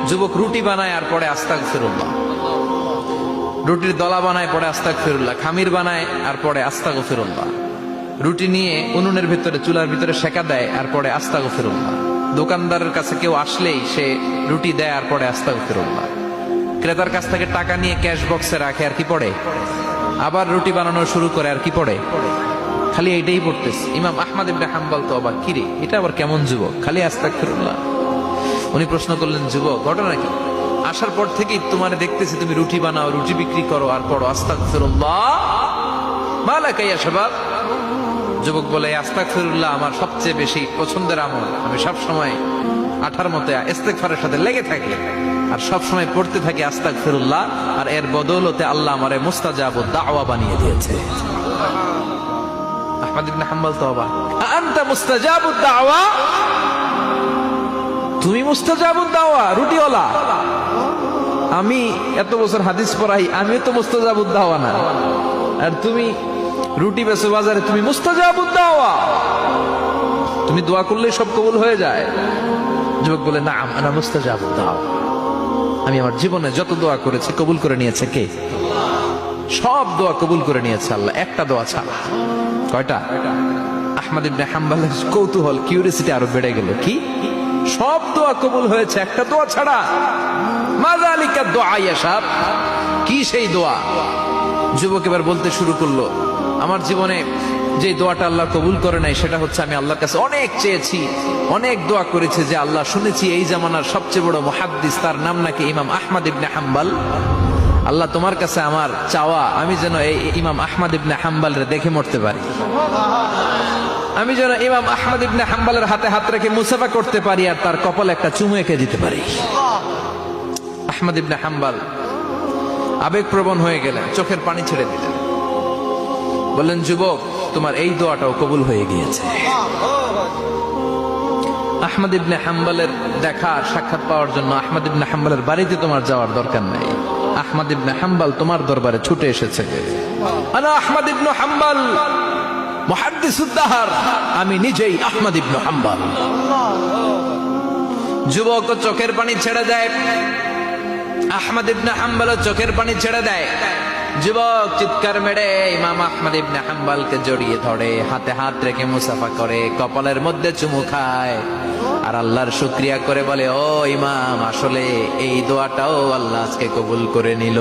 যুবক রুটি বানায় আর পরে আস্তাগফিরুল্লাহ, রুটির দলা বানায় পরে আস্তাগফিরুল্লাহ, খামির বানায় আর পরে আস্তাগফিরুল্লাহ, রুটি নিয়ে উনুনের ভিতরে চুলার ভিতরে সেকা দেয় আর পরে আস্তাগফিরুল্লাহ, দোকানদারের কাছে কেউ আসলেই সে রুটি দেয় আর পরে আস্তাগফিরুল্লাহ, ক্রেতার কাছ থেকে টাকা নিয়ে ক্যাশ বক্সে রাখে আর কি পড়ে, আবার রুটি বানানো শুরু করে আর কি পড়ে, খালি এইটাই পড়তেছে। ইমাম আহমদ ইবনে হাম্বল তো অবাক, কিরে এটা আবার কেমন যুবক, খালি আস্তাগফিরুল্লাহ। উনি প্রশ্ন করলেন, যুবক ঘটনা কি? আসার পর থেকেই তোমার দেখতেছি তুমি রুটি বানাও, রুটি বিক্রি করো আর পড়ো আস্তাগফিরুল্লাহ, মালাকা ইয়া শাবাব। যুবক বলে, আস্তাগফিরুল্লাহ আমার সবচেয়ে বেশি পছন্দের আমল, আমি সব সময় আঠার মতো ইস্তেগফারের সাথে লেগে থাকি আর সব সময় পড়তে থাকি আস্তাগফিরুল্লাহ, আর এর বদৌলতে আল্লাহ আমারে মুস্তাজাবুদ দাওয়া বানিয়ে দিয়েছে। আহমদ ইবনে হাম্বল তো অবাক, আনতা মুস্তাজাবুদ দাওয়া, তুমি মুস্তাজাবুদ দাওয়া রুটিওয়ালা? আমি এত বছর হাদিস পড়াই, আমিও তো মুস্তাজাবুদ দাওয়া না, আর তুমি রুটি বেচো বাজারে, তুমি মুস্তাজাবুদ দাওয়া, তুমি দোয়া করলে সব কবুল হয়ে যায়? যুবক বলে, না আনা মুস্তাজাবুদ দাওয়া, আমি আমার জীবনে যত দোয়া করেছি কবুল করে নিয়েছে কে? সব দোয়া কবুল করে নিয়েছে আল্লাহ, একটা দোয়া ছাড়া। কয়টা? আহমদ ইবনে হাম্বলের কৌতূহল, কিউরিসিটি আরো বেড়ে গেল, কি সব দোয়া কবুল হয়েছে একটা দোয়া ছাড়া? মাযালিকা দোয়া ইয়া শাব, কি সেই দোয়া? যুবক এবার বলতে শুরু করলো, আমার জীবনে যে দোয়াটা আল্লাহ কবুল করে নাই সেটা হচ্ছে, আমি আল্লাহর কাছে অনেক চেয়েছি, অনেক দোয়া করেছি যে আল্লাহ, শুনেছি এই জামানার সবচেয়ে বড় মুহাদ্দিস, তার নাম নাকি ইমাম আহমদ ইবনে হাম্বল, আল্লাহ তোমার কাছে আমার চাওয়া, আমি যেন এই ইমাম আহমদ ইবনে হাম্বলের দেখে মরতে পারি, আমি যেন ইমাম আহমদ ইবনে হাম্বলের হাতে হাত রেখে মুসাফা করতে পারি আর তার কপালে একটা চুমু এঁকে দিতে পারি। আহমদ ইবনে হাম্বল আবেগপ্রবণ হয়ে গেলেন, চোখের পানি ছেড়ে দিলেন, বললেন, যুবক তোমার এই দোয়াটাও কবুল হয়ে গিয়েছে। আহমদ ইবনে হাম্বলের দেখা সাক্ষাৎ পাওয়ার জন্য আহমদ ইবনে হাম্বলের বাড়িতে তোমার যাওয়ার দরকার নাই, আহমদ ইবনে হাম্বল তোমার দরবারে ছুটে এসেছে। আনা আহমদ ইবনে হাম্বল মুহাদ্দিসুদ দাহর, আমি নিজেই আহমদ ইবনে হাম্বল। যুবক চোখের পানি ছেড়ে দেয়, আহমদ ইবনে হাম্বল চোখের পানি ছেড়ে দেয়। যুবক চিৎকার মেরে ইমাম আহমদ ইবনে হাম্বলকে জড়িয়ে ধরে, হাতে হাত রেখে মুসাফা করে, কপালের মধ্যে চুমু খায় আর আল্লাহর শুকরিয়া করে বলে, ও ইমাম, আসলে এই দোয়াটাও আল্লাহ আজকে কবুল করে নিল।